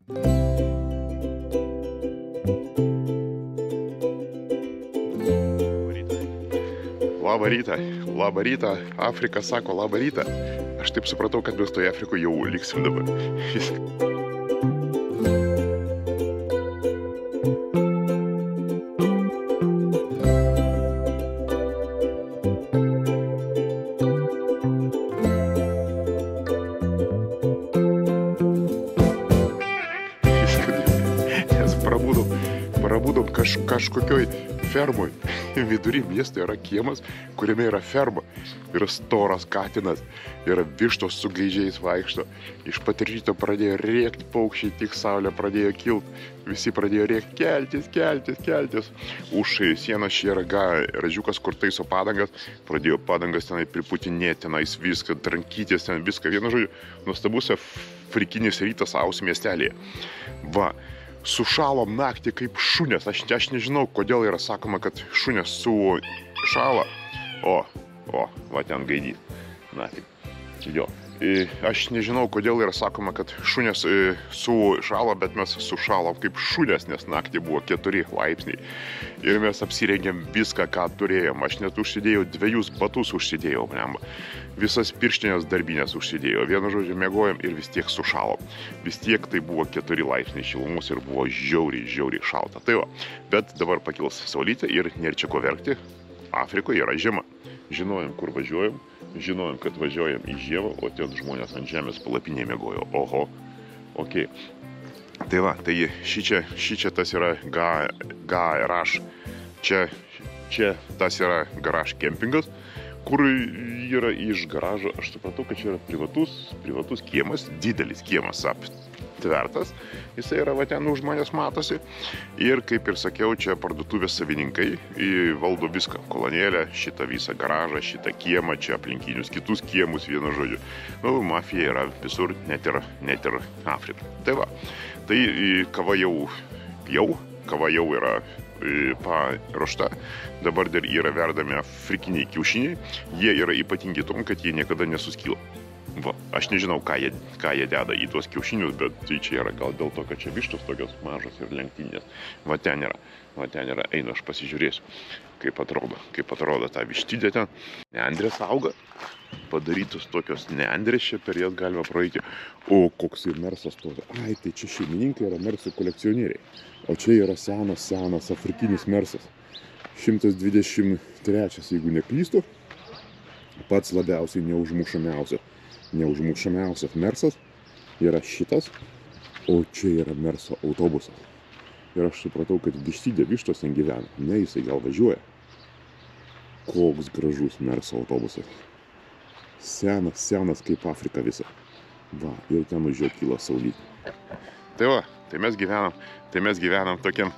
Labą rytą, labą rytą, Afrika sako labą rytą. Aš taip supratau, kad mes toje Afrikoje jau liksim dabar. Prabudom kažkokioj fermoj. Vidury miesto yra kiemas, kuriame yra ferma. Yra storas katinas, yra vištos su gaižiais vaikšto. Iš pat ryto pradėjo rėkti paukščiai, tik saulė pradėjo kilt. Visi pradėjo rėkti, keltis, keltis, keltis. Už sienos čia yra ražiukas, kur taiso padangas. Pradėjo padangas tenai priputinėti, tenais viską, trankytis ten viską. Vienu žodžiu, nuostabus afrikinis rytas Aus miestelėje. Va. Sušalom naktį kaip šunės. Aš nežinau, kodėl yra sakoma, kad šunės sušala. Va ten gaidys. Na, jo. Aš nežinau, kodėl yra sakoma, kad šunės sušala, bet mes sušalom kaip šunės, nes naktį buvo 4 laipsniai. Ir mes apsirengėm viską, ką turėjom. Aš net užsidėjau 2 batus užsidėjau, blemba. Visas pirštinės darbinės užsidėjau. Vienu žodžiu, mėgojom ir vis tiek sušalom. Vis tiek tai buvo 4 laipsniai šilumos ir buvo žiauriai šalta. Tai va, bet dabar pakils saulytė ir nėra čia ko verkti. Afrikoje yra žiema. Žinojom, kur važiuojam. Žinojom, kad važiuojam į žiemą, o ten žmonės ant žemės palapinėje mėgojo. Oho, okei. Tai va, tai šičia tas yra garaž. Čia tas yra garaž kempingas, kur yra iš garažo, aš supratau, kad čia yra privatus kiemas, didelis kiemas aptvertas. Jisai yra va ten už manęs matosi. Ir kaip ir sakiau, čia parduotuvės savininkai valdo viską. Kolonėlę, šitą visą garažą, šitą kiemą, čia aplinkinius kitus kiemus, vienu žodžiu. Nu, mafija yra visur, net ir Afrika. Tai va, tai kava jau yra paruošta. Dabar dar yra verdami afrikiniai kiaušiniai. Jie yra ypatingi tom, kad jie niekada nesuskyla. Va, aš nežinau, ką jie deda į tuos kiaušinius, bet tai čia yra gal dėl to, kad čia vištos tokios mažos ir lenktinės. Va ten yra, einu aš pasižiūrėsiu, kaip atrodo ta vištidė ten. Neandrės auga, padarytos tokios neandrės, čia per jas galima praeiti. O koks ir mersas stovi. Ai, tai čia šeimininkai yra mersų kolekcionieriai. O čia yra senas afrikinis mersas. 123, jeigu neklystu, pats labiausiai neužmušamiausias mersas yra šitas, o čia yra merso autobusas. Ir aš supratau, kad vištos ten gyvena. Ne, jisai gal važiuoja. Koks gražus merso autobusas. Senas kaip Afrika visa. Va, ir ten už jo kyla saulytė. Tai va, tai mes gyvenam tokiam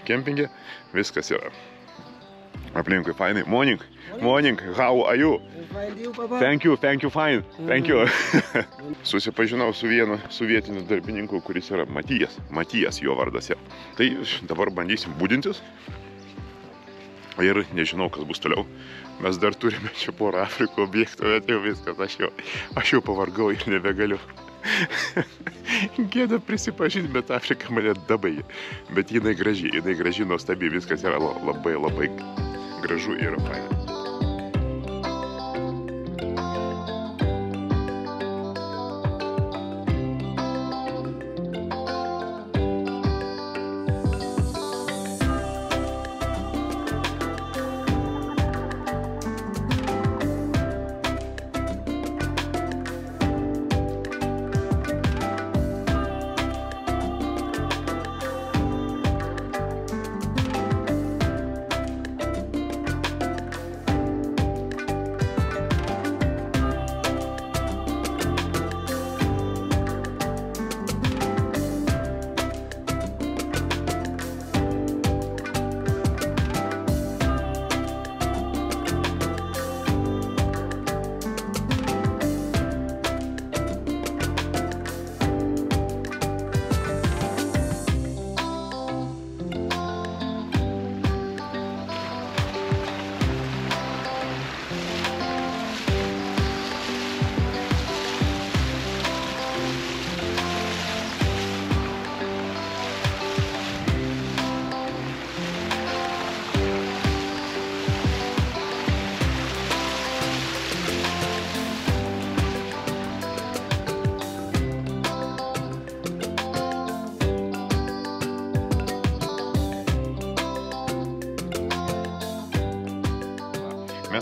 kempinge. Viskas yra aplinkui fainai. Morning, how are you? Thank you, fine. Thank you. Susipažinau su vienu vietiniu darbininku, kuris yra Matijas jo vardas. Ja. Tai dabar bandysim budintis. Ir nežinau, kas bus toliau. Mes dar turime čia porą Afrikos objektų, bet jau viskas, aš jau pavargau ir nebegaliu. Gėda prisipažinti, bet Afrika mane dabaigė. Bet jinai graži, nuostabi, viskas yra labai gražu ir faina.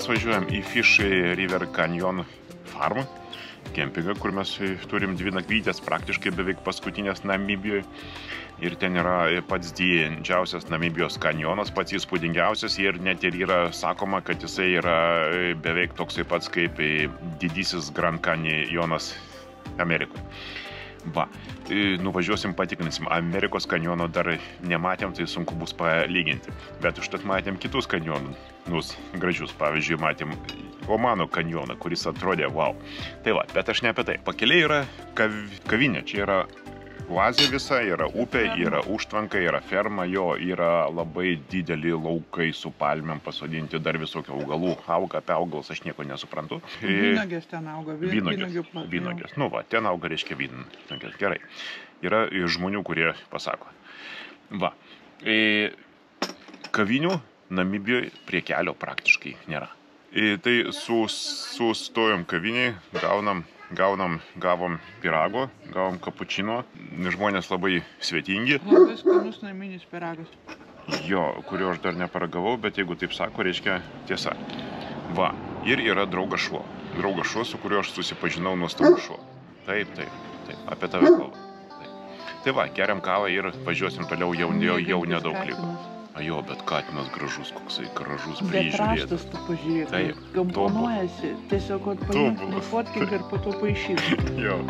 mes važiuojam į Fish River Canyon Farm kempingą, kur mes turim 2 nakvytės, praktiškai beveik paskutinės Namibijoje. Ir ten yra pats didžiausias Namibijos kanjonas, pats įspūdingiausias ir net ir yra sakoma, kad jisai yra beveik toksai pats kaip didysis Grand Canyonas Amerikoje. Va, nuvažiuosim, patikrinsim. Amerikos kanjono dar nematėm, tai sunku bus palyginti. Bet užtat matėm kitus kanjonus gražius. Pavyzdžiui, matėm Omano kanjoną, kuris atrodė wow. Tai va, bet aš ne apie tai. Pakeliai yra kavinė, čia yra oazė visa, yra upė, yra užtvanka, yra ferma, jo yra labai dideli laukai su palmėm pasodinti, dar visokio augalų auga, apie augalus aš nieko nesuprantu. Vynogės ten auga, vynogės. Nu va, ten auga reiškia vynogės, gerai. Yra žmonių, kurie pasako. Va, kavinių Namibijoje prie kelio praktiškai nėra. Tai sustojom kaviniai, gavom pyrago, gavom kapučino, žmonės labai svetingi. Labai skanus naminis pyragas. Jo, kurio aš dar neparagavau, bet jeigu taip sako, reiškia tiesa. Va, ir yra draugas šuo. Draugas šuo, su kuriuo aš susipažinau, nuostabus šuo. Taip, apie tave kalba. Tai va, geriam kavą ir važiuosim toliau, jau nedaug liko. Jo, bet katinas gražus, koksai gražus, prižiūrėtas. Bet raštas tu pažiūrėk, taip, komponuojasi, tiesiog paimk, nufotkink ir po to paišyk. Jo.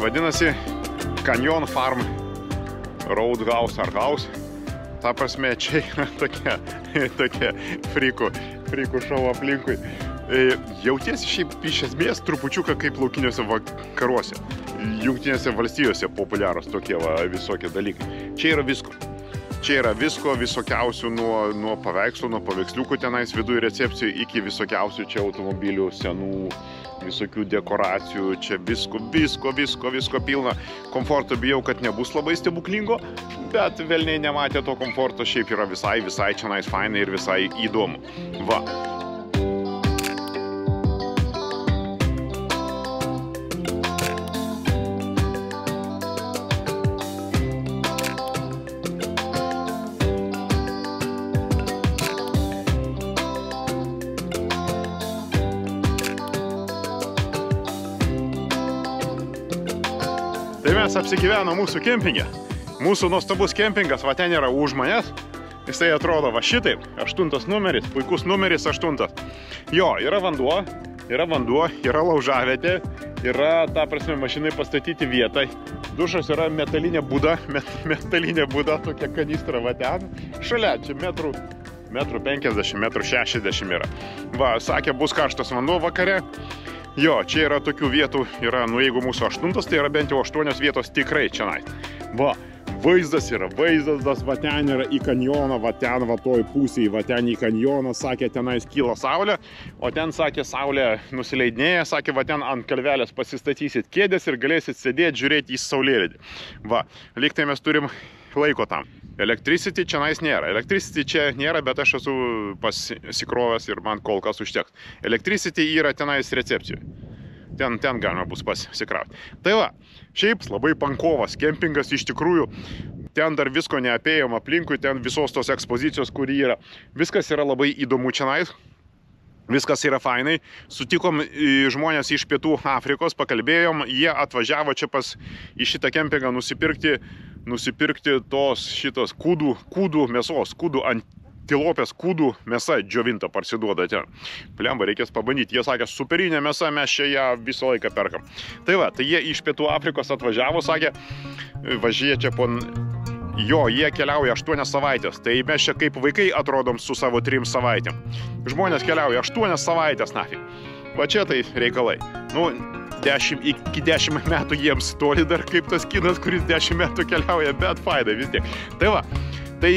Vadinasi Canyon Farm Roadhouse ar House. Ta prasme, čia yra tokie frikų šou aplinkui. Jautiesi šiaip iš esmės trupučiuką kaip laukiniuose vakaruose. Jungtinėse valstijose populiarūs tokie visokie dalykai. Čia yra visko. Čia yra visko, visokiausių nuo paveikslų, nuo paveiksliukų tenais viduje recepcijų iki visokiausių čia automobilių senų, visokių dekoracijų, čia visko pilna. Komforto bijau, kad nebus labai stebuklingo, bet velniai nematė to komforto, šiaip yra visai čia fainai ir visai įdomu. Va. Tai mes apsigyveno mūsų kempingė. Mūsų nuostabus kempingas, va ten yra už manęs. Jisai atrodo va šitaip. 8 numeris, puikus numeris 8. Jo, yra vanduo, yra laužavietė, yra, ta prasme, mašinai pastatyti vietai. Dušas yra metalinė būda, tokia kanistra va ten. Šalia, čia metrų 50, metrų 60 yra. Va, sakė, bus karštas vanduo vakare. Jo, čia yra tokių vietų, yra, jeigu mūsų 8, tai yra bent jau 8 vietos tikrai čia. Va, vaizdas, va ten yra į kanjoną, va ten, va toj pusėje, va ten į kanjoną, sakė, tenais kyla saulė, o ten, sakė, saulė nusileidinėja, sakė, va ten ant kalvelės pasistatysit kėdės ir galėsit sėdėti, žiūrėti į saulėlydį. Va, lyg tai mes turim laiko tam. Electricity čia nėra. Electricity čia nėra, bet aš esu pasikrovęs ir man kol kas užteks. Electricity yra tenais recepcijų. Ten galima bus pasikrauti. Tai va, šiaip labai pankovas kempingas iš tikrųjų. Ten dar visko neapėjom aplinkui, ten visos tos ekspozicijos, kur yra. Viskas yra labai įdomu čionais. Viskas yra fainai. Sutikom žmonės iš Pietų Afrikos, pakalbėjom, jie atvažiavo čia į šitą kempingą nusipirkti tos šitos kūdų mėsos, kūdų tilopės kūdų mėsa džiovinta parsiduoda ten. Plemba, reikės pabandyti. Jie sakė, superinė mėsa, mes čia ją visą laiką perkam. Tai va, tai jie iš Pietų Afrikos atvažiavo, sakė, važyje čia po... Jo, jie keliauja 8 savaitės. Tai mes čia kaip vaikai atrodom su savo 3 savaitėm. Žmonės keliauja 8 savaitės, nafig. Va čia tai reikalai. Nu, iki 10 metų jiems toli dar kaip tas kinas, kuris 10 metų keliauja, bet faida vis tiek. Tai va, tai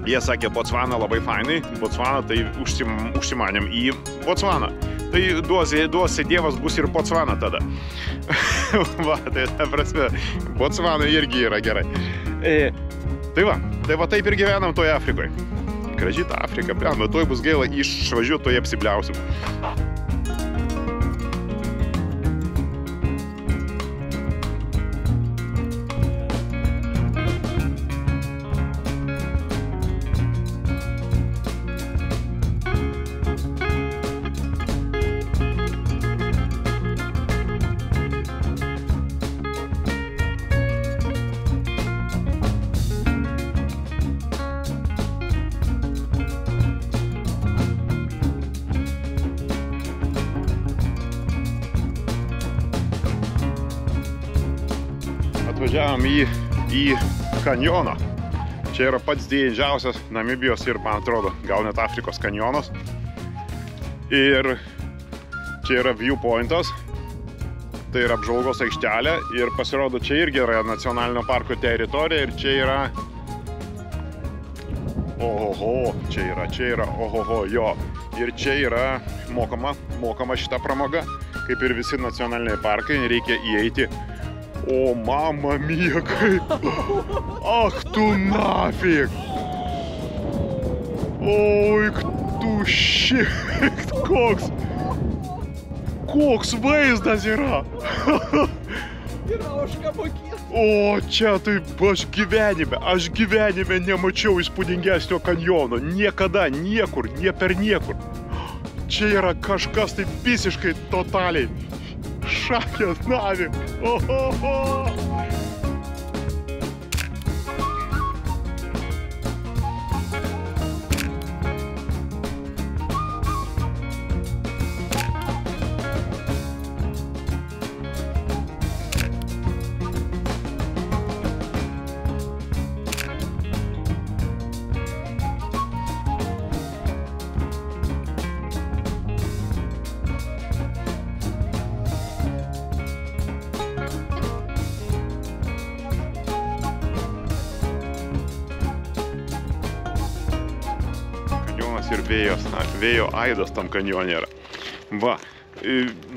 jie sakė, Botsvana labai fainai, Botsvana, tai užsimanėm į Botsvaną. Tai duosi Dievas bus ir Botsvana tada. Va, tai ta prasme, Botsvana irgi yra gerai. Tai va taip ir gyvenam toje Afrikoje. Graži ta Afrika, bet toj bus gaila išvažiuoti, toje apsibliausim. Atvažiavom į kanjoną. Čia yra pats didžiausias Namibijos ir, man atrodo, gal net Afrikos kanjonas. Ir čia yra viewpointas. Tai yra apžvalgos aikštelė. Ir pasirodo, čia irgi yra nacionalinio parko teritorija. Ir čia yra... Ohoho, čia yra, ohoho, jo. Ir čia yra mokama šita pramoga. Kaip ir visi nacionaliniai parkai, reikia įeiti. O, mama mia, kaip... Ach, tu nafig! Oi, tu šit, koks vaizdas yra! Yra ožka mokės. O, čia tai aš gyvenime nemačiau įspūdingesnio kanjono. Niekada, niekur, nie per niekur. Čia yra kažkas tai visiškai totaliai. Šakės navi. Ohoho. Ir vėjo aidas tam kanjone yra. Va,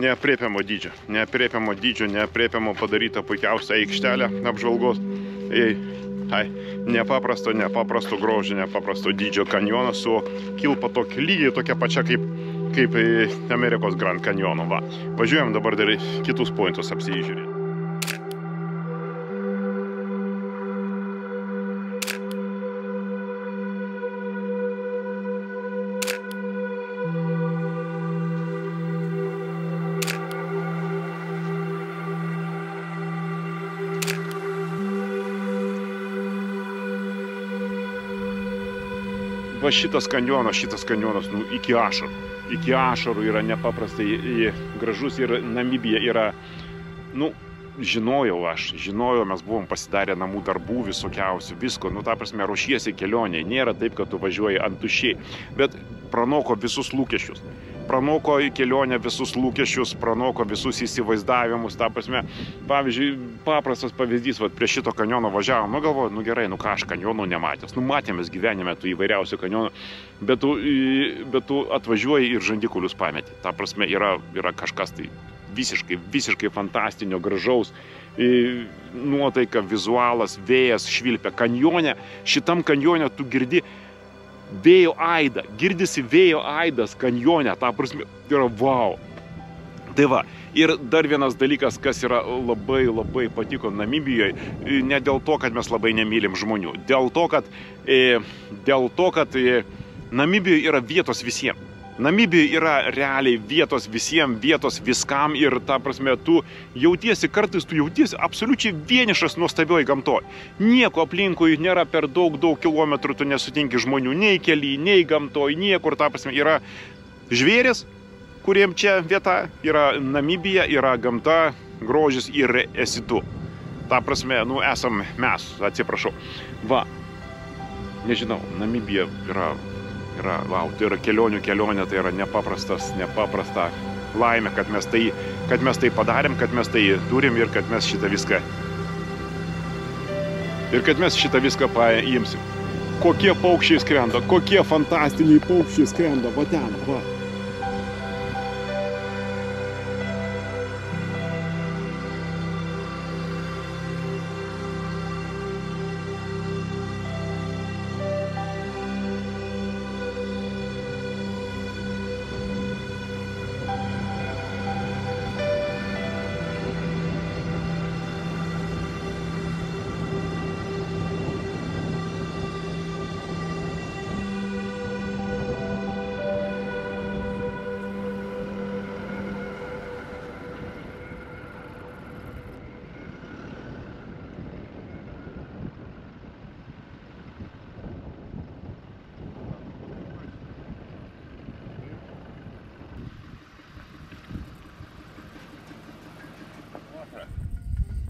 neaprėpiamo dydžio, neaprėpiamo padaryta puikiausia aikštelė apžvalgos. Nepaprasto grožio, nepaprasto dydžio kanjonas su kilpa lygiai tokia pačia kaip Amerikos Grand Kanjono. Va, važiuojam dabar dar kitus pointus apsižiūrėti. Va šitas kanjonas, nu, iki ašarų yra nepaprastai gražus ir Namibija yra, nu, žinojau, mes buvom pasidarę namų darbų visokiausių, visko, nu, ta prasme, ruošiesi kelionėje, nėra taip, kad tu važiuoji ant tuščiai, bet pranoko visus lūkesčius. Pranoko į kelionę visus lūkesčius, pranoko visus įsivaizdavimus, ta prasme, pavyzdžiui, paprastas pavyzdys, vat, prie šito kanjono važiavom, nu galvoju, nu gerai, nu ką aš kanjono nematęs, nu matėmės gyvenime tų įvairiausių kanjonų, bet tu atvažiuoji ir žandikulius pameti, ta prasme, yra kažkas tai visiškai fantastinio, gražaus, nuotaika, vizualas, vėjas švilpia kanjone, šitam kanjone tu girdi vėjo aidą, girdisi vėjo aidas kanjone, ta prasme, yra wow. Tai va, ir dar vienas dalykas, kas yra labai patiko Namibijoje, ne dėl to, kad mes labai nemylim žmonių, dėl to, kad Namibijoje yra vietos visiems. Namibijoje yra realiai vietos visiems, vietos viskam ir ta prasme, tu jautiesi absoliučiai vienišas nuostabioje gamtoje. Nieko aplinkui nėra per daug kilometrų, tu nesutinki žmonių nei kely, nei gamtoje, niekur, ta prasme, yra žvėris, kuriem čia vieta, yra Namibija, yra gamta, grožis ir esi tu. Ta prasme, esam mes, atsiprašau. Va, nežinau, Namibija yra, tai yra kelionė, tai yra nepaprasta laimė, kad mes tai padarėm, kad mes tai turim ir kad mes šitą viską paimsim. Kokie paukščiai skrenda, kokie fantastiniai paukščiai skrenda, va ten, va.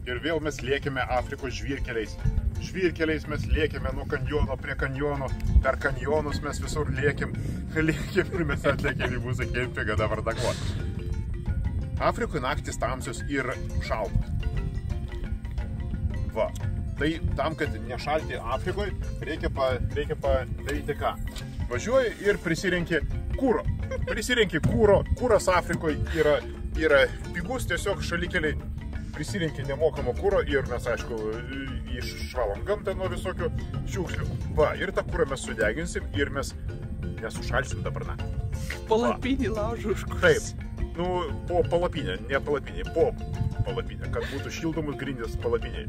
Ir vėl mes lėkime Afrikos žvyrkeliais. Žvyrkeliais mes lėkime nuo kanjono prie kanjono. Per kanjonus mes visur lėkim ir mes atlėkėm į mūsų kempingą dabar nakvot. Afrikoje naktis tamsios ir šaltos. Va. Tai tam, kad nešalti Afrikoje, reikia padaryti ką? Važiuoji ir prisirenki kūro. Kūras Afrikoje yra pigus, tiesiog šalikeliai. Prisirinkę nemokamo kūro ir mes, aišku, išvalom gamtą nuo visokių šiukšlių. Va, ir tą kūrą mes sudeginsim ir mes nesušalsim dabar naktį. Palapinį laužu užkurs. Taip, po palapinę, ne palapinė, po palapinę, kad būtų šildomus grindys palapiniai.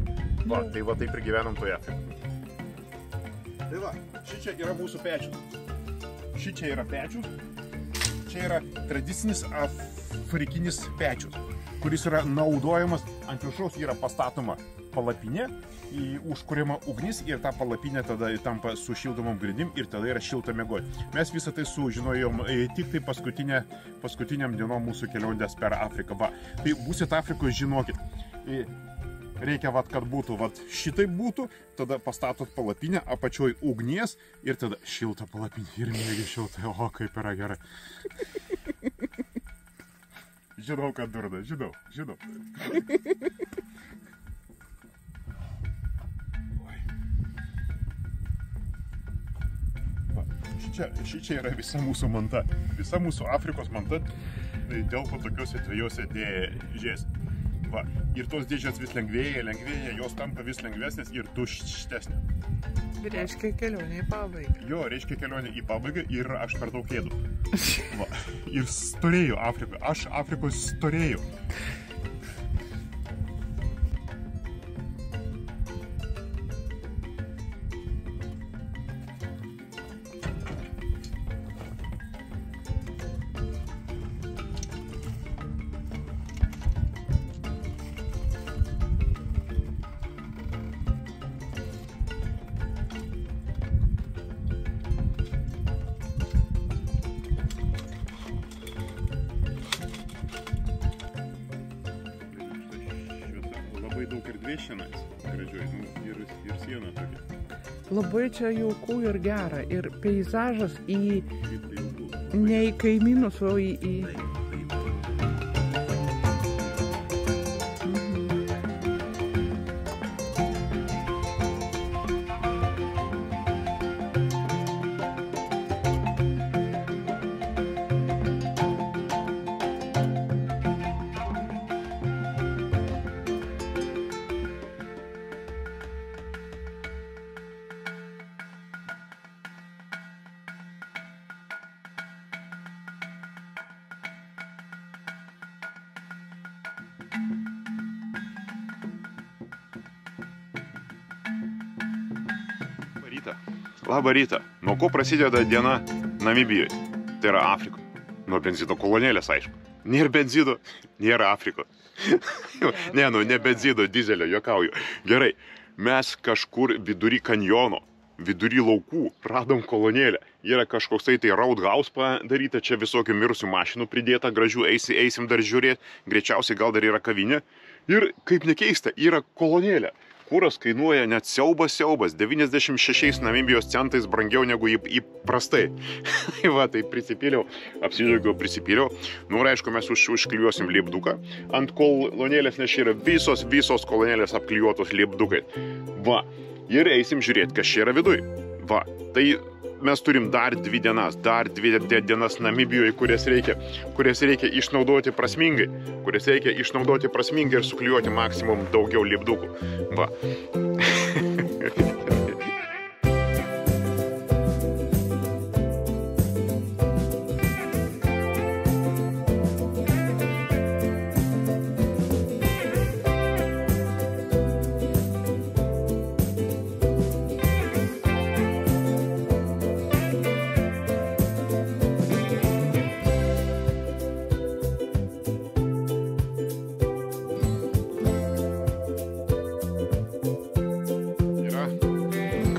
Va, tai va, taip ir gyvenam toje Afrikoje. Tai va, šičia yra mūsų pečius. Šičia yra pečius. Čia yra tradicinis afrikinis pečius, kuris yra naudojamas, ant viršaus yra pastatoma palapinė, užkuriama ugnis ir ta palapinė tada tampa su šildomom grindim ir tada yra šilta miegoti. Mes visą tai sužinojom tik tai paskutiniam dienom mūsų kelionės per Afriką. Va, tai būsit Afrikoje, žinokit, reikia, kad būtų, šitaip būtų, tada pastatot palapinę, apačioj ugnies ir tada šilta palapinė ir miegi šiltai, o kaip yra gerai. Žinau, kad durna, žinau. Šičia yra visa mūsų manta, visa mūsų Afrikos manta telpa tokiuose dviejose dėžės. Va, ir tos dėžės vis lengvėja, jos tampa vis lengvesnės ir tuštesnės. Reiškia kelionė į pabaigą. Jo, reiškia kelionė į pabaigą ir aš per daug ėdu. Va, ir storėjau Afrikoje, aš Afrikoje storėjau. Labai daug erdvės šiandien, gražioj, ir siena tokia. Labai čia jauku ir gera, ir peizažas ne į kaimynus, o į... Labą rytą. Nuo ko prasideda diena Namibijoje? Tai yra Afrikoje. Nuo benzino kolonėlės, aišku. Nėra benzino, nėra Afrikos. Ne benzino, dizelio, juokauju. Gerai, mes kažkur vidury kanjono, vidury laukų radom kolonėlę. Yra kažkoks tai Roadhouse padaryta, čia visokių mirusių mašinų pridėta, gražių eisim dar žiūrėti, greičiausiai gal dar yra kavinė. Ir, kaip nekeista, yra kolonėlė. Kuras kainuoja net siaubas, 96 Namibijos centais brangiau negu įprastai. Va, tai prisipyliau, apsidžiaugiau, prisipyliau. Nu, ir aišku, mes užklijuosim lipduką ant kolonėlės, nes čia yra visos kolonėlės apklijuotos lipdukai. Va, ir eisim žiūrėti, kas čia yra viduj. Va, tai mes turim dar 2 dienas Namibijoje, kurias reikia išnaudoti prasmingai, ir suklijuoti maksimum daugiau lipdukų. Va.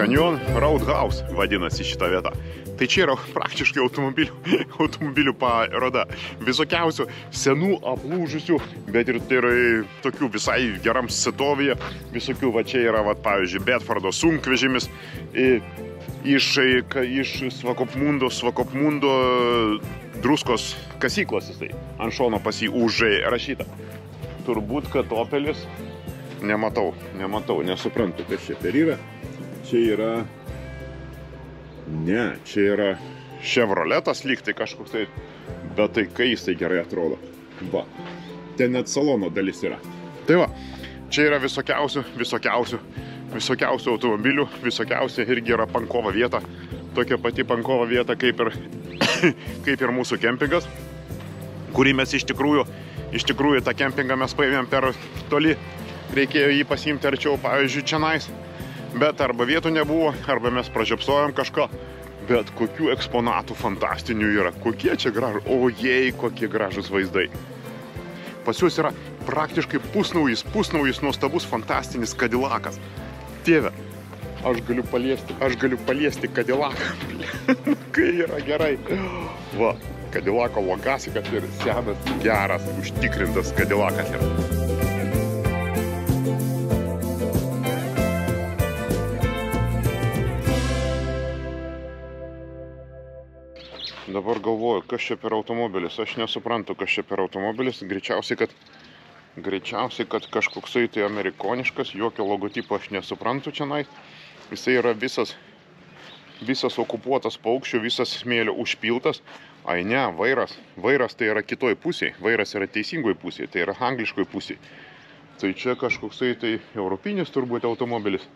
Canyon Roadhouse vadinasi šitą vietą. Tai čia yra praktiškai automobilių paroda. Visokiausių senų, aplūžusių, bet ir tokių visai geram setovėje. Visokių, va čia yra, va, pavyzdžiui, Bedfordo sunkvežimis iš Svakopmundo druskos kasyklos jisai. Ant šono pas jį užrašyta. Turbūt, kad Opelis, nematau, nesuprantu, kas čia per yra. Čia yra Chevroletas lygtai kažkoks tai, bet tai kai jisai gerai atrodo. Va, ten net salono dalis yra. Tai va, čia yra visokiausių automobilių, visokiausia irgi yra pankova vieta. Tokia pati pankova vieta kaip ir mūsų kempingas, kurį mes iš tikrųjų tą kempingą mes paėmėm per toli, reikėjo jį pasiimti arčiau, pavyzdžiui, čionais. Bet arba vietų nebuvo, arba mes pražiopsojom kažko. Bet kokių eksponatų fantastinių yra. Kokie čia gražus. Ojei, kokie gražus vaizdai. Pas juos yra praktiškai pusnaujis, nuostabus, fantastinis Cadillakas. Tėve, aš galiu paliesti Cadillaką. Kai yra gerai. Va, Cadillako logasikas ir senas, geras, užtikrintas Cadillakas yra. Dabar galvoju, kas čia per automobilis. Aš nesuprantu, kas čia per automobilis. Greičiausiai, kad kažkoksai tai amerikoniškas, jokio logotipo aš nesuprantu čianai. Jisai yra visas okupuotas paukščių, visas smėlio užpiltas. Ai ne, vairas tai yra kitoj pusėje. Vairas yra teisingoj pusėje, tai yra angliškoj pusėje. Tai čia kažkoksai tai europinis turbūt automobilis.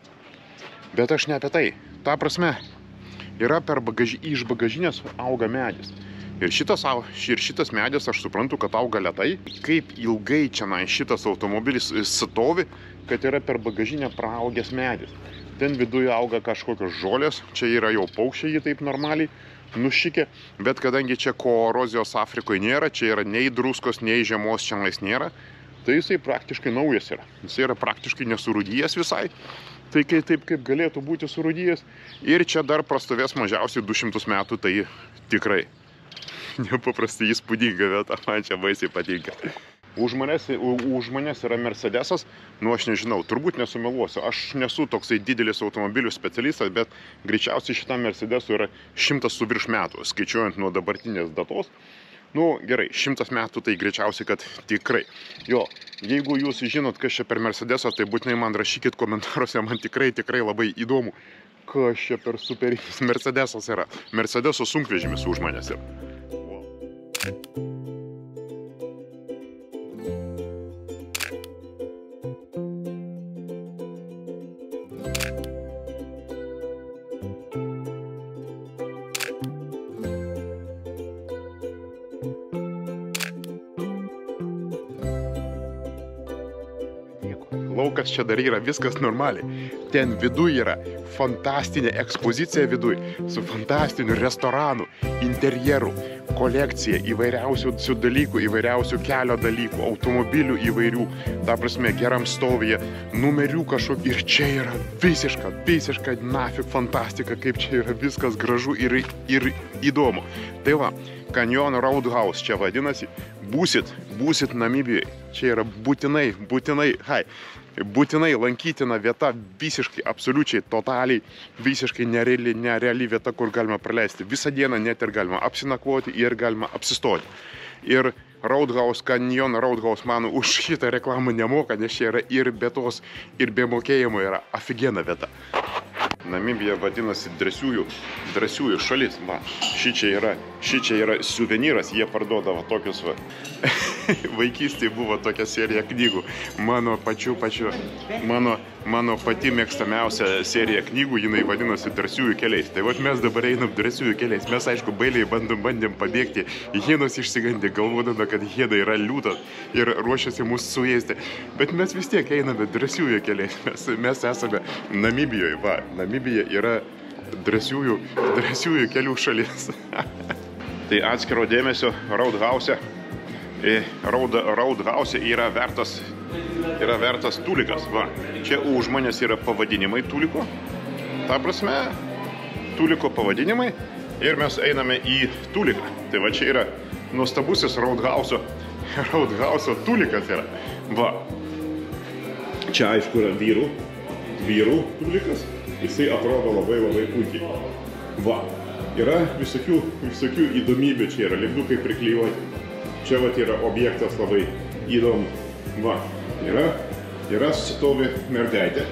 Bet aš ne apie tai. Ta prasme, yra iš bagažinės auga medis. Ir šitas medis, aš suprantu, kad auga lėtai. Kaip ilgai čia šitas automobilis stovi, kad yra per bagažinę praaugęs medis. Ten viduje auga kažkokios žolės, čia yra jau paukščiai jį taip normaliai nušikė, bet kadangi čia korozijos Afrikoje nėra, čia yra nei druskos, nei žiemos čianais nėra, tai jisai praktiškai naujas yra. Jisai yra praktiškai nesurūdyjęs visai. Tai taip kaip galėtų būti surūdyjęs. Ir čia dar prastovės mažiausiai 200 metų, tai tikrai nepaprastai įspūdinga vieta, man čia baisiai patinka. Už manęs yra Mercedesas, nu aš nežinau, turbūt nesumeluosiu. Aš nesu toksai didelis automobilių specialistas, bet greičiausiai šitam Mercedesu yra 100 su virš metų, skaičiuojant nuo dabartinės datos. Nu, gerai, 100 metų tai greičiausiai, kad tikrai. Jo, jeigu jūs žinot, kas čia per Mercedesą, tai būtinai man rašykit komentaruose, man tikrai labai įdomu, kas čia per superinis Mercedesas yra. Mercedeso sunkvežimis už manęs yra. Wow. kas čia dar yra, viskas normaliai. Ten viduj yra fantastinė ekspozicija viduj, su fantastiniu restoranu, interjeru, kolekcija įvairiausių dalykų, įvairiausių kelio dalykų, automobilių įvairių, ta prasme, geram stovyje, numerių kažkokių. Ir čia yra visiška nafik fantastika, kaip čia yra viskas gražu ir įdomu. Tai va, Canyon Roadhouse čia vadinasi, būsit Namibijoje. Čia yra būtinai lankytina vieta, visiškai, absoliučiai, totaliai, visiškai nereali vieta, kur galima praleisti visą dieną, net ir galima apsinakvoti ir galima apsistoti. Ir Roadhouse, Canyon Roadhouse, man už šitą reklamą nemoka, nes čia yra ir be tos, ir be mokėjimo yra afigena vieta. Namibija vadinasi drąsiųjų šalis. Va, šičia yra suvenyras, jie parduodavo tokius va. Vaikystėje buvo tokia serija knygų. Mano pati mėgstamiausia serija knygų, jinai vadinasi Drąsiųjų keliais. Tai vat mes dabar einam Drąsiųjų keliais. Mes, aišku, bailiai bandėm pabėgti. Hienos išsigandė, galvodami, kad hiena yra liūtas ir ruošiasi mus suėsti. Bet mes vis tiek einame Drąsiųjų keliais. Mes esame Namibijoje. Va, Namibija yra drąsiųjų kelių šalis. Tai atskiro dėmesio Roadhouse. Roadhouse yra vertas tulikas. Va, čia už manęs yra pavadinimai tuliko. Ta prasme, tuliko pavadinimai. Ir mes einame į tuliką. Tai va, čia yra nuostabusis Roadhouse tulikas yra. Va, čia aišku yra vyrų tulikas. Jisai atrodo labai puikiai. Va, yra visokių įdomybių, čia yra lipdukai priklijuoti. Čia vat yra objektas labai įdomu. Va, yra stovi mergaitė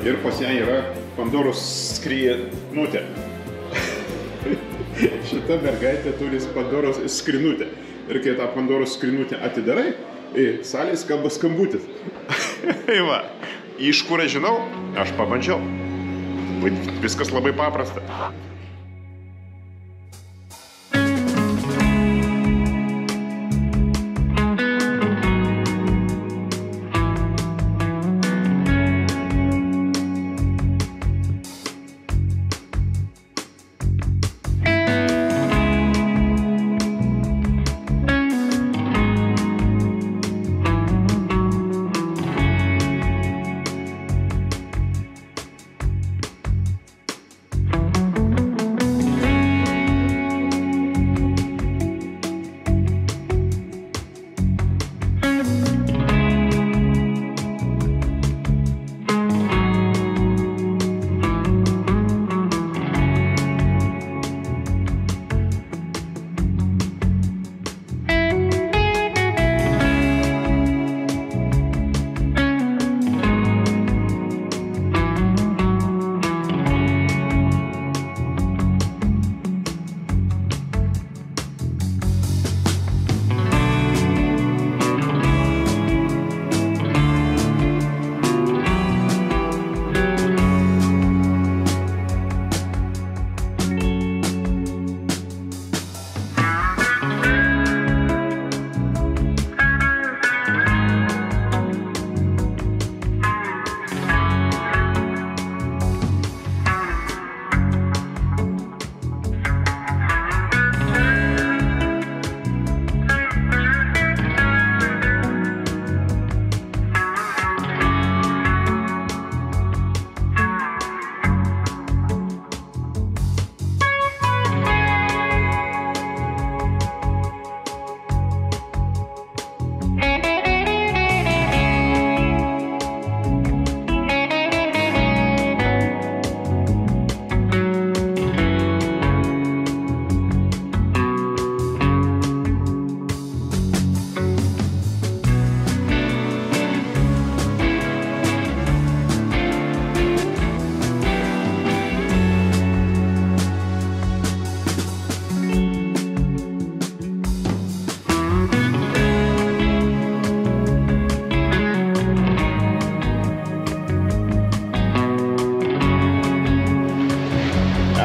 ir pas ją yra Pandoros skrynutė. Šita mergaitė turi Pandoros skrynutę. Ir kai tą Pandoros skrynutę atidarai, salėje skamba skambutis. Va, iš kur aš žinau, aš pabandžiau. Viskas labai paprasta.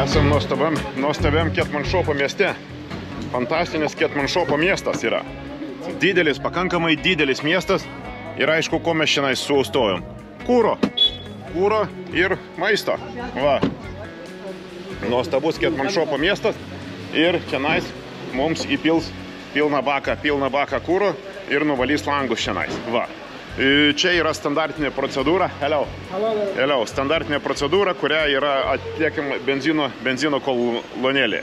Esam nuostabiam Ketmanšopo mieste. Fantastinis Ketmanšopo miestas yra. Pakankamai didelis miestas. Ir aišku, ko mes šiandien sustojom. kūro ir maisto. Va. Nuostabus Ketmanšopo miestas ir čianais mums įpils pilną baką kūro ir nuvalys langus čianais. Va. Čia yra standartinė procedūra. Hello. Standartinė procedūra, kuria yra atliekama benzino kolonėlė.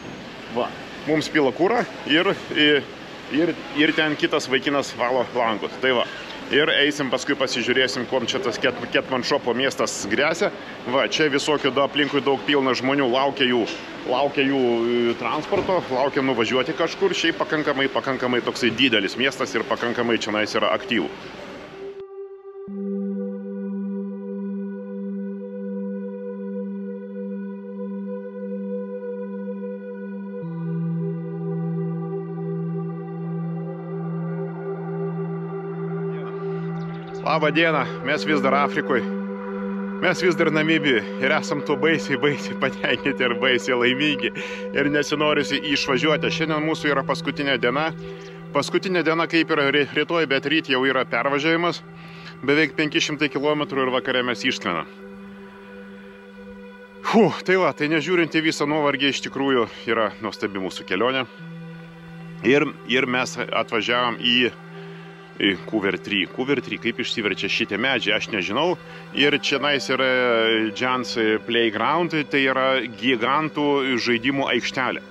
Va. Mums pila kūrą ir ten kitas vaikinas valo langus. Tai va. Ir eisim paskui pasižiūrėsim, kuom čia tas Ketmanšopo miestas grėsia. Va, čia visokių aplinkui daug pilna žmonių, laukia jų transporto, laukia nuvažiuoti kažkur. Šiaip pakankamai toksai didelis miestas ir pakankamai čionais yra aktyvų. Labą dieną, mes vis dar Afrikoje, mes vis dar Namibijoje ir esam tuo baisiai patenkinti ir baisiai laimingi ir nesinorisi išvažiuoti. Šiandien mūsų yra paskutinė diena. Paskutinė diena kaip yra rytoj, bet ryt jau yra pervažiavimas. Beveik 500 km ir vakare mes išskrenam. Tai va, tai nežiūrint į visą nuovargį, iš tikrųjų yra nuostabi mūsų kelionė. Ir mes atvažiavom į Couver-3. Couver-3, kaip išsiverčia šitie medžiai, aš nežinau. Ir čianais yra Giants Playground, tai yra gigantų žaidimų aikštelė.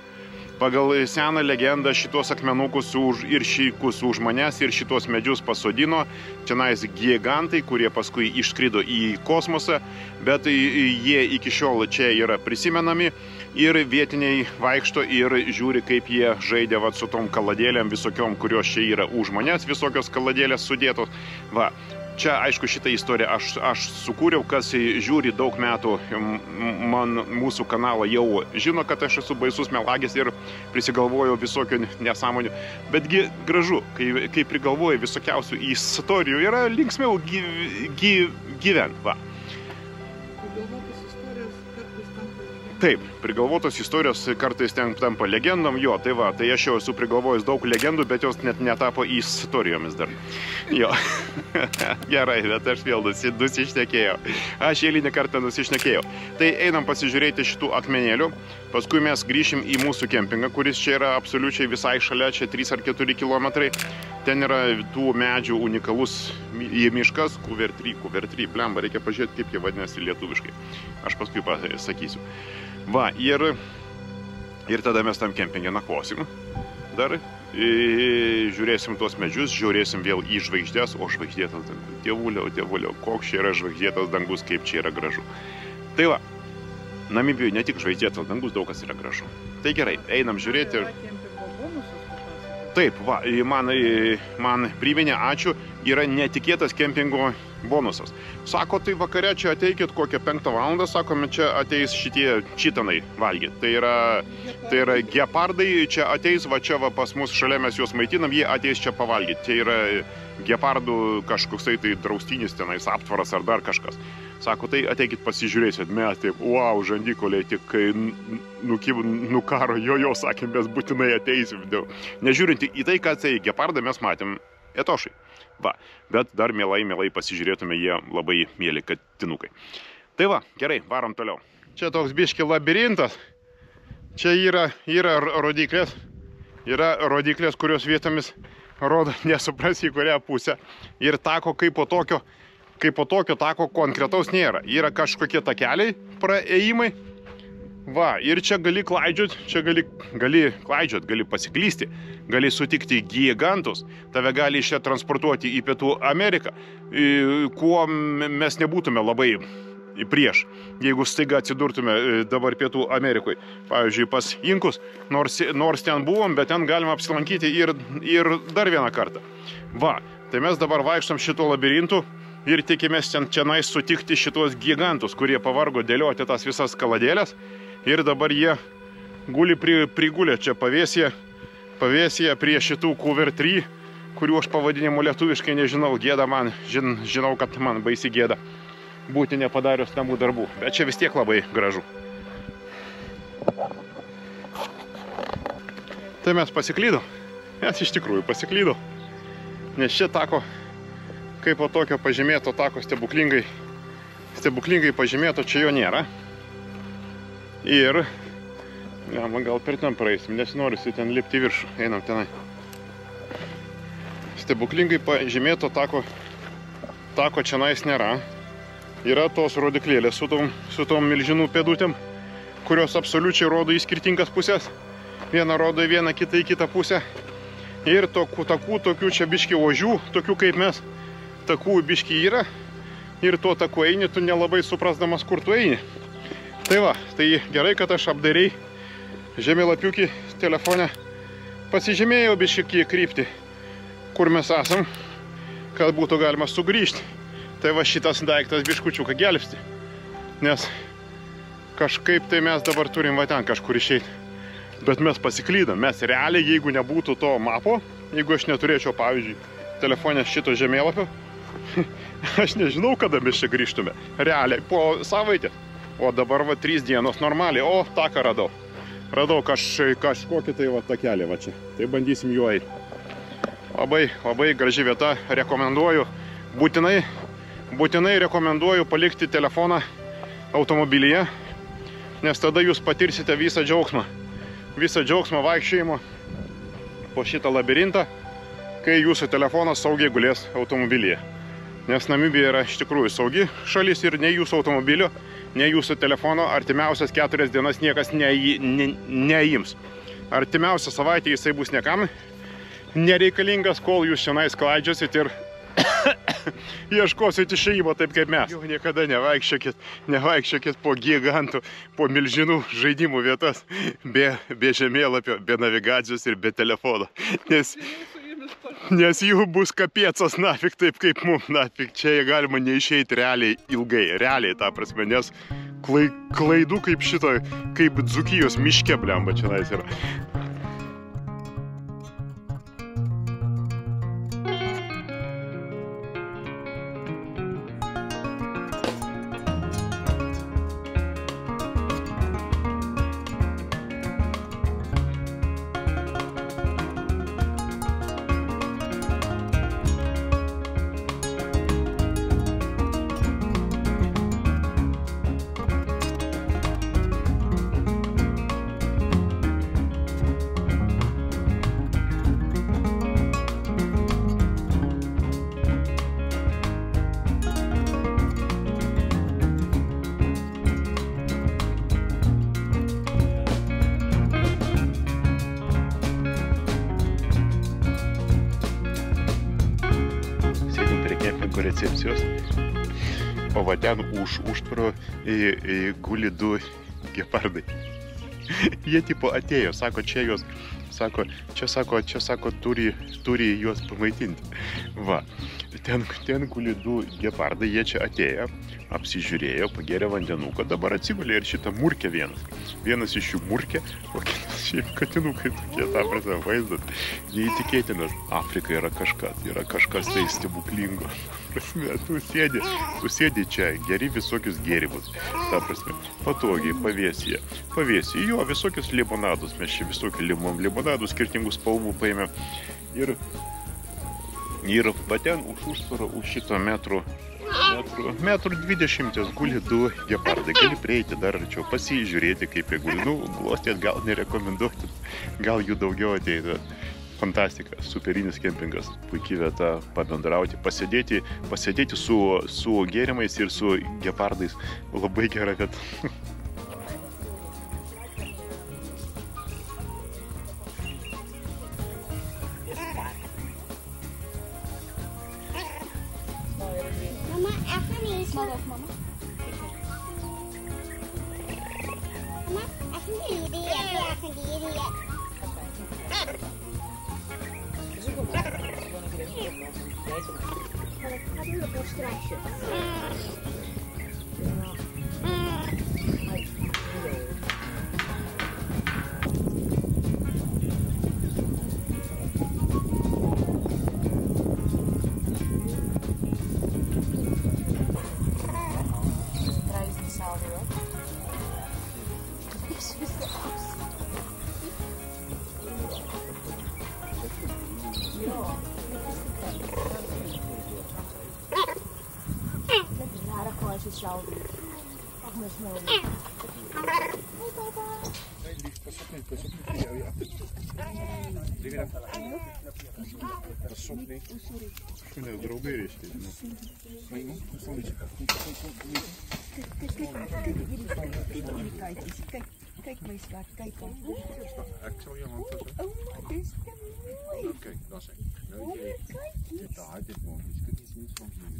Pagal seną legendą šitos akmenukus ir šikus už manęs ir šitos medžius pasodino čianais gigantai, kurie paskui išskrido į kosmosą, bet jie iki šiol čia yra prisimenami ir vietiniai vaikšto ir žiūri, kaip jie žaidė su tom kaladėlėm visokiom, kurios čia yra už manęs, visokios kaladėlės sudėtos. Va. Čia, aišku, šitą istoriją aš sukūriau, kas žiūri daug metų mūsų kanalą jau žino, kad aš esu baisus melagis ir prisigalvojau visokių nesąmonių. Betgi gražu, kai prigalvoju visokiausių istorijų, yra linksmiau gyvent. Va. Taip, prigalvotos istorijos kartais tampa legendom, jo, tai va, tai aš jau esu prigalvojęs daug legendų, bet jos net netapo istorijomis dar. Jo, gerai, bet aš vėl nusišnekėjau. Aš eilinį kartą nusišnekėjau. Tai einam pasižiūrėti šitų akmenėlių, paskui mes grįšim į mūsų kempingą, kuris čia yra absoliučiai visai šalia, čia 3 ar 4 kilometrai. Ten yra tų medžių unikalus miškas, Couver-3, blemba, reikia pažiūrėti, kaip jie vadinasi lietuviškai. Aš paskui pasakysiu. Va, ir tada mes tam kempingę nakvosim. Dar žiūrėsim tuos medžius, žiūrėsim vėl į žvaigždės, o žvaigždėtas dangus. Dievuliau, koks čia yra žvaigždėtas dangus, kaip čia yra gražu. Tai va, Namibijoje ne tik žvaigždėtas dangus, daug kas yra gražu. Tai gerai, einam žiūrėti. Taip, va, man priminė, ačiū, yra netikėtas kempingo bonusas. Sako, tai vakare čia ateikit kokią 5 valandą, sakome, čia ateis šitie čitanai valgyti. Tai yra gepardai, čia ateis, va čia va pas mus šalia mes juos maitinam, jie ateis čia pavalgyti. Tai yra gepardų kažkoksai tai draustinis tenais aptvaras ar dar kažkas. Sako, tai ateikit pasižiūrėsit, mes taip, wow, žandikoliai, tik kai nukaro, jo, sakėm, mes būtinai ateisim. Nežiūrint į tai, kad tai gepardą mes matėm etošai. Va, bet dar mielai pasižiūrėtume, jie labai mėly katinukai. Tai va, gerai, varom toliau. Čia toks biški labirintas. Čia yra rodiklės, kurios vietomis rodo nesuprasi į kurią pusę. Ir tako kaip po tokio tako konkretaus nėra. Yra kažkokie takeliai, praėjimai. Va, ir čia gali klaidžiot, gali pasiklysti, gali sutikti gigantus, tave gali iš čia transportuoti į Pietų Ameriką, kuo mes nebūtume labai prieš, jeigu staiga atsidurtume dabar Pietų Amerikoje. Pavyzdžiui, pas Inkus, nors ten buvom, bet ten galima apsilankyti ir dar vieną kartą. Va, tai mes dabar vaikštam šito labirintu ir tikimės čianais sutikti šitos gigantus, kurie pavargo dėlioti tas visas kaladėlės. Ir dabar jie prigulė čia pavėsyje prie šitų Couver-3, kurių aš pavadinimų lietuviškai nežinau, gėda man, žinau, kad man baisi gėda būti nepadarius namų darbų, bet čia vis tiek labai gražu. Tai mes pasiklydom, mes iš tikrųjų pasiklydom, nes čia tako, kaip po tokio pažymėto tako stebuklingai stebuklingai pažymėto čia jo nėra. Ir man gal per ten praeisim, nesinorisi ten lipti į viršų, einam tenai. Stebuklingai pažymėto tako čianais nėra. Yra tos rodiklėlės su tom milžinų pėdutėm, kurios absoliučiai rodo į skirtingas pusės. Viena rodo į vieną, kitą į kitą pusę. Ir takų tokių čia biški ožių, tokių kaip mes, takų biški yra. Ir tuo taku eini, tu nelabai suprasdamas, kur tu eini. Tai va, tai gerai, kad aš apdairiai žemėlapiukį telefone pasižymėjau biški kryptį, kur mes esam, kad būtų galima sugrįžti. Tai va šitas daiktas biškučiuką gelbsti. Nes kažkaip tai mes dabar turim va ten kažkur išeiti. Bet mes pasiklydom. Mes realiai, jeigu nebūtų to mapo, jeigu aš neturėčiau, pavyzdžiui, telefone šito žemėlapio, aš nežinau, kada mes čia grįžtume. Realiai, po savaitę. O dabar va 3 dienos normaliai. O, taką radau. Radau kažkokį tai va takelį va čia. Tai bandysim juo eiti. Labai graži vieta. Rekomenduoju. Būtinai rekomenduoju palikti telefoną automobilyje, nes tada jūs patirsite visą džiaugsmą vaikščiojimo po šitą labirintą, kai jūsų telefonas saugiai gulės automobilyje. Nes Namibija yra iš tikrųjų saugi šalis ir nei jūsų automobilio, nei jūsų telefono artimiausias 4 dienas niekas neims. Artimiausią savaitę jisai bus niekam nereikalingas, kol jūs šiandien klaidžiosit ir ieškosit išėjimo taip kaip mes. Jau niekada nevaikščiokit po gigantų, po milžinų žaidimų vietas, be žemėlapio, be navigacijos ir be telefono. Nes jų bus kapiecas nafik taip kaip mum, nafik. Čia galima neišeiti realiai ilgai, ta prasme, nes klaidų kaip šito, kaip Dzūkijos miške, blemba, čia nais yra. Recepcijos, o va ten už užtvaro guli 2 gepardai. Jie tipo atėjo, sako, čia turi juos pamaitinti. Va, ten guli 2 gepardai, jie čia atėjo, apsižiūrėjo, pagėrė vandenuką, dabar atsigulė ir šitą murkę vienas iš jų murkė, o kitas šiaip katinukai tokie, ta prasme, vaizdas neįtikėtinas. Afrika yra kažkas tai stebuklingo. Tu sėdi čia, geri visokius gėrimus, ta prasme, patogiai, pavėsyje, jo, visokius limonadus, mes čia visokių limonadų skirtingų spalvų paėmėm ir va ten už užtvaro, už šito metrų 20 guli 2 gepardai, gali prieiti dar arčiau, pasižiūrėti kaip jie guli, glostėt gal nerekomenduoti, gal jų daugiau ateina. Fantastika, superinis kempingas, puikiai vieta pabendrauti, pasėdėti su gėrimais ir su gepardais, labai gera vieta. Salve. Šunės draugai reiškia. Kijk my schat, kyk hom. Ek sal jou hand vat. Dis te mooi. Kyk, daar's hy. Nou jy. Daai dit mos, dit is nie van hier.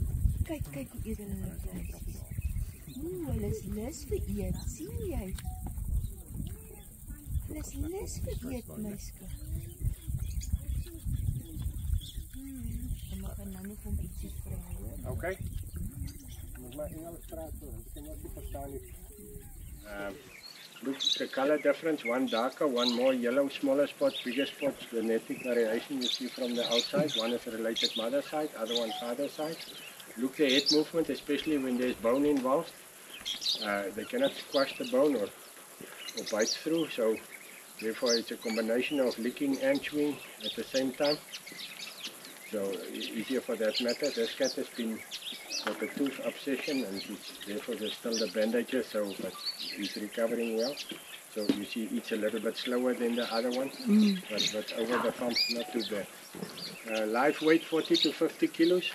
Kyk hoe edel hulle is. Hulle is lus vir eet, sien jy? Hulle is lus vir eet, my skat. Dan mag nou nog om ietsie vra, hoor. Okay. Moet maar Engels praat, hoor. Ek kan nie verstaan nie. Look, the color difference, one darker, one more yellow, smaller spots, bigger spots, genetic variation you see from the outside. One is related mother side, other one father side. Look the head movement, especially when there's bone involved. They cannot squash the bone or bite through, so therefore it's a combination of licking and chewing at the same time. So easier for that matter. This cat has been got a tooth obsession and therefore there's still the bandages, so but he's recovering well. So you see eats a little bit slower than the other one, but over the farm not too bad. Live weight 40 to 50 kilos.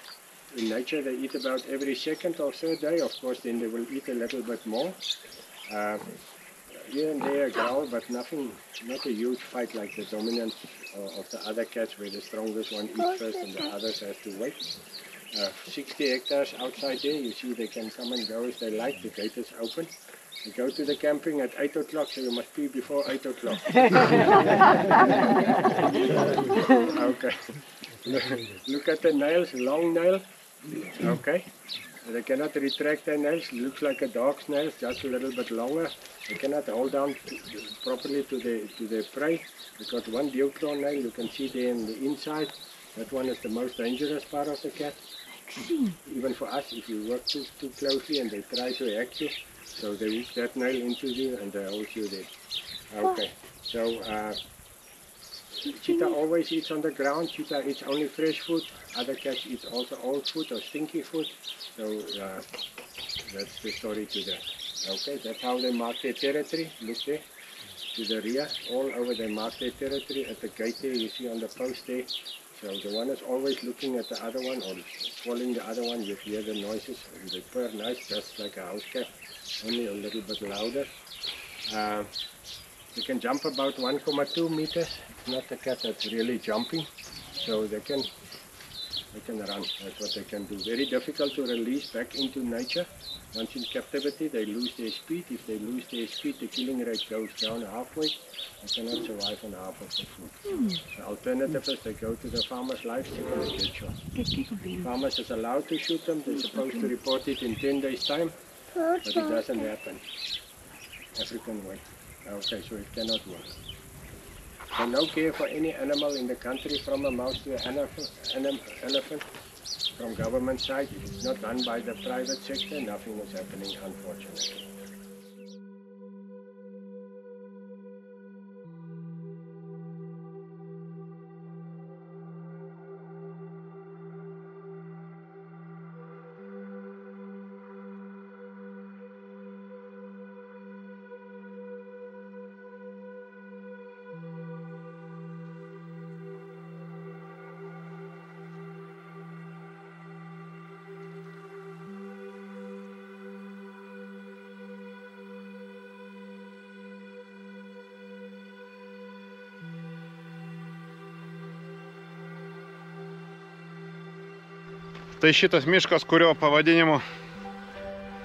In nature they eat about every second or third day. Of course then they will eat a little bit more. Here and there a growl, but nothing, not a huge fight like the dominance of the other cats where the strongest one eats first and the others have to wait. 60 hectares outside there, you see they can come and go as they like, the gate is open. They go to the camping at 8 o'clock, so you must pee before 8 o'clock. Okay. Look at the nails, long nail. Okay. They cannot retract their nails, looks like a dog's nails, just a little bit longer. They cannot hold down properly to their prey. They've got one dew-claw nail, you can see there in the inside. That one is the most dangerous part of the cat. Even for us, if you work too closely and they try to hack you, so they hook that nail into you and they hold you there. Okay, so cheetah always eats on the ground. Cheetah eats only fresh food. Other cats eat also old food or stinky food. So that's the story to that. Okay, that's how they mark their territory. Look there, to the rear, all over they mark their territory. At the gate there, you see on the post there. So the one is always looking at the other one or following the other one. You hear the noises. They purr nice, just like a house cat, only a little bit louder. They can jump about 1.2 meters. It's not a cat that's really jumping, so they can run. That's what they can do. Very difficult to release back into nature. Once in captivity, they lose their speed. If they lose their speed, the killing rate goes down halfway. They cannot survive on half of the food. The alternative is they go to the farmer's livestock and they get shot. Farmers is allowed to shoot them. They're supposed to report it in 10 days' time, but it doesn't happen. African way. Okay, so it cannot work. So no care for any animal in the country, from a mouse to an elephant, from government side. It's not done by the private sector. Nothing is happening, unfortunately. Tai šitas miškas, kurio pavadinimu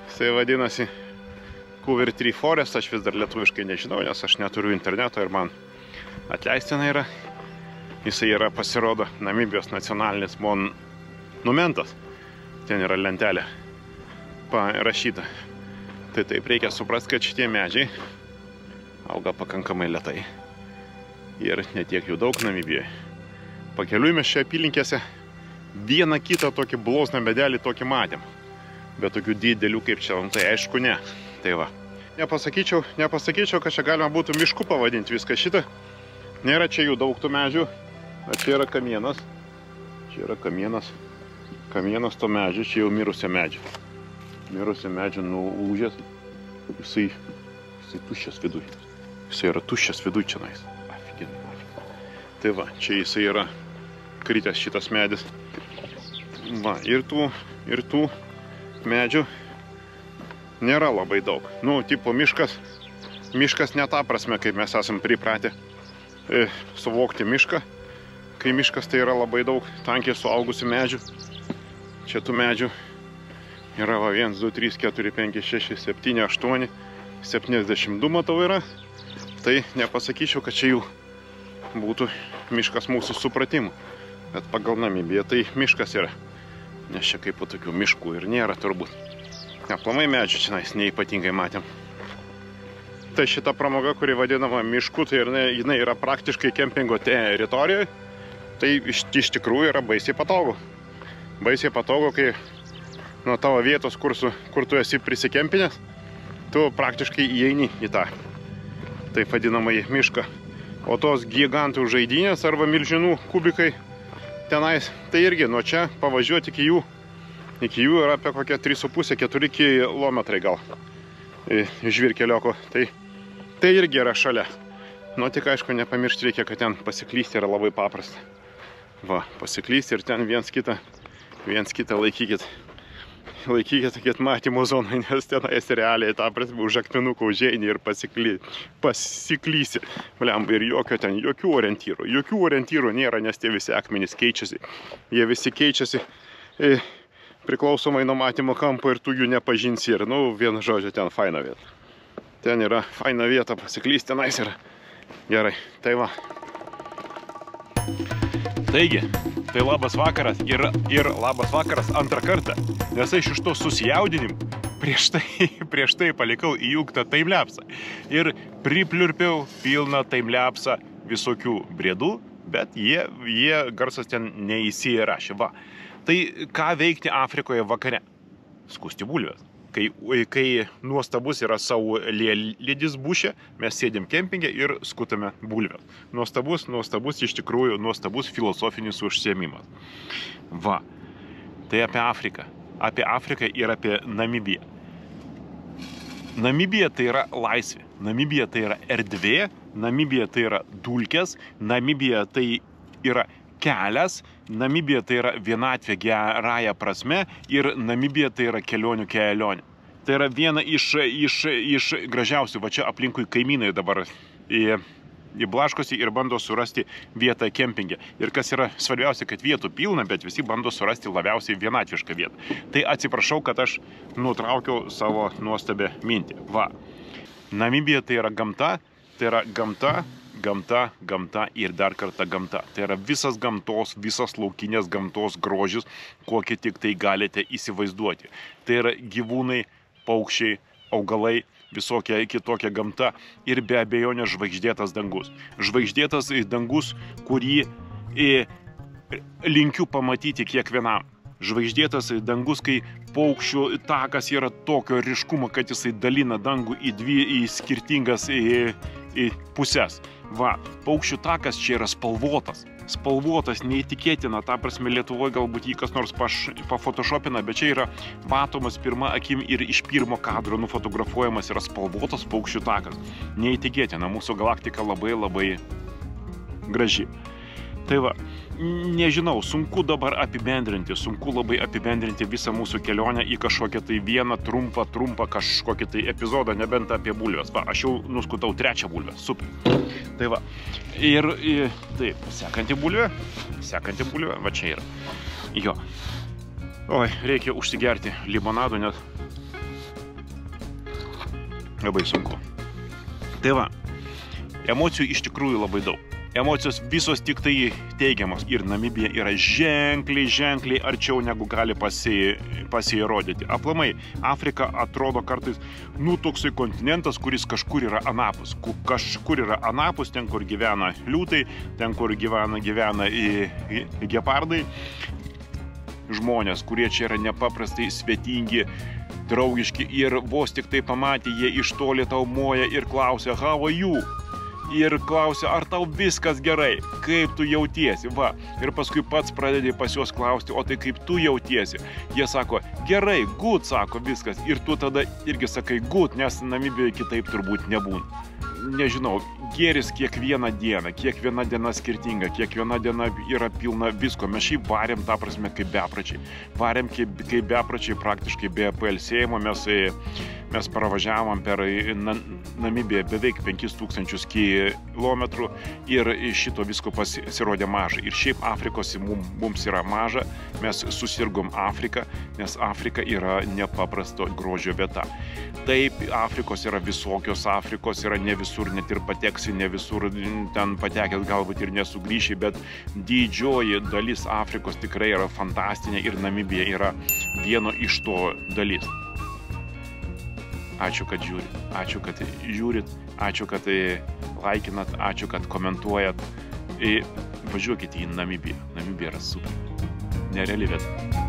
jisai vadinasi Cougar Tree Forest, aš vis dar lietuviškai nežinau, nes aš neturiu interneto ir man atleistina yra. Jisai yra, pasirodo, Namibijos nacionalinis monumentas. Ten yra lentelė parašyta. Tai taip reikia suprasti, kad šitie medžiai auga pakankamai lėtai. Ir netiek jų daug Namibijoje. Pakeliui mes čia apylinkėse vieną kitą tokį blosną medelį tokį matėm. Bet tokių didelių kaip čia, tai aišku ne. Tai va. Nepasakyčiau, kad čia galima būtų mišku pavadinti viską šitą. Nėra čia jų daug tų medžių. O čia yra kamienas. Čia yra kamienas. Kamienas to medžio, čia jau mirusio medžio. Mirusio medžio nulūžęs. Jisai tuščias viduj. Jisai yra tuščias viduj čionais. Afiginai. Tai va, čia jisai yra kritęs šitas medis. Va, ir tų medžių nėra labai daug. Nu, tipo miškas ne ta prasme, kaip mes esam pripratę suvokti mišką. Kai miškas tai yra labai daug tankiai suaugusių medžių. Čia tų medžių yra 1, 2, 3, 4, 5, 6, 7, 8, 72 matau yra. Tai nepasakyčiau, kad čia jų būtų miškas mūsų supratimu. Bet pagal Namibiją tai miškas yra. Nes čia kaip po tokių miškų ir nėra turbūt. Aplamai medžių čia neipatingai matėm. Tai šita pramoga, kuri vadinama mišku, tai jinai yra praktiškai kempingo teritorijoje. Tai iš tikrųjų yra baisiai patogu. Baisiai patogu, kai nuo tavo vietos, kur tu esi prisikempinęs, tu praktiškai įeini į tą taip vadinamąjį mišką. O tos gigantų žaidynės arba milžinų kubikai tenais, tai irgi nuo čia pavažiuoti iki jų yra apie kokie 3,5-4 kilometrai gal žvyrkelioko. Tai irgi yra šalia. Nu, tik aišku, nepamiršti reikia, kad ten pasiklysti yra labai paprasta. Va, pasiklysti ir ten viens kitą laikykit matymo zonai, nes tenais realiai tą prasme už akmenukų užeini ir pasiklysi. Blemba, ir jokių orientyrų nėra, nes tie visi akmenys keičiasi. Jie visi keičiasi priklausomai nuo matymo kampo ir tu jų nepažinsi ir, vienu žodžiu, ten faina vieta. Ten yra faina vieta pasiklysti, tenais yra gerai. Tai va. Taigi, tai labas vakaras ir labas vakaras antrą kartą, nes aš iš to susijaudinimų prieš tai palikau įjungtą timelapsą ir pripliurpiau pilną timelapsą visokių briedų, bet jie garsas ten neįsirašė. Va. Tai ką veikti Afrikoje vakare? Skusti bulves. Kai nuostabus yra saulėlydis bušė, mes sėdėm kempinge ir skutame bulves. Nuostabus iš tikrųjų nuostabus filosofinis užsiėmimas. Va. Tai apie Afriką. Apie Afriką ir apie Namibiją. Namibija tai yra laisvė. Namibija tai yra erdvė. Namibija tai yra dulkės. Namibija tai yra kelias, Namibija tai yra vienatvė gerąja prasme ir Namibija tai yra kelionė. Tai yra viena iš gražiausių, va čia aplinkui kaimynai dabar blaškosi ir bando surasti vietą kempinge. Ir kas yra svarbiausia, kad vietų pilna, bet visi bando surasti labiausiai vienatvišką vietą. Tai atsiprašau, kad aš nutraukiau savo nuostabę mintį. Va. Namibija tai yra gamta, gamta ir dar kartą gamta. Tai yra visas laukinės gamtos grožis, kokį tik tai galite įsivaizduoti. Tai yra gyvūnai, paukščiai, augalai, visokia kitokia gamta ir be abejonės žvaigždėtas dangus. Žvaigždėtas dangus, kurį linkiu pamatyti kiekvienam. Žvaigždėtas dangus, kai paukščių takas yra tokio ryškumo, kad jisai dalina dangų į skirtingas pusės. Va, paukščių takas čia yra spalvotas, neįtikėtina, ta prasme Lietuvoje galbūt jį kas nors pafotoshopina, bet čia yra matomas pirma akim ir iš pirmo kadro nufotografuojamas yra spalvotas paukščių takas. Neįtikėtina, mūsų galaktika labai graži. Tai va, nežinau, sunku dabar labai apibendrinti visą mūsų kelionę į kažkokią tai vieną trumpą kažkokį tai epizodą, nebent apie bulves. Va, aš jau nuskutau 3 bulvę, super. Tai va, ir taip, sekanti bulvė, va čia yra. Jo. Oi, reikia užsigerti limonado, nes labai sunku. Tai va, emocijų iš tikrųjų labai daug. Emocijos visos tik tai teigiamos ir Namibija yra ženkliai arčiau negu gali pasirodyti. Aplamai, Afrika atrodo kartais, toksai kontinentas, kuris kažkur yra anapus. Kažkur yra anapus, ten kur gyvena liūtai, ten kur gyvena gepardai. Žmonės, kurie čia yra nepaprastai svetingi, draugiški ir vos tik tai pamatė, jie iš toli tau moja ir klausia, how are you? ir klausia, ar tau viskas gerai, kaip tu jautiesi, va. Ir paskui pats pradedi pas juos klausti, o tai kaip tu jautiesi. Jie sako, gerai, good, sako viskas. Ir tu tada irgi sakai good, nes Namibijoje kitaip turbūt nebūna. Nežinau, gėris kiekvieną dieną, kiekviena diena skirtinga, kiekviena diena yra pilna visko. Mes šiaip varėm, ta prasme, kaip bepračiai. Varėm kaip bepračiai, praktiškai be pailsėjimo. Mes pravažiavom per Namibiją beveik 5000 kilometrų ir šito visko pasirodė maža. Ir šiaip Afrikos mums yra maža, mes susirgom Afriką, nes Afrika yra nepaprasto grožio vieta. Taip, Afrikos yra visokios, Afrikos yra ne visur, net ir pateksi, ne visur ten patekęs galbūt ir nesugrįši, bet didžioji dalis Afrikos tikrai yra fantastinė ir Namibija yra vieno iš to dalis. Ačiū, kad žiūrit, ačiū, kad laikinat, ačiū, kad komentuojat. Važiuokite į Namibiją. Namibija yra super. Nereali vieta.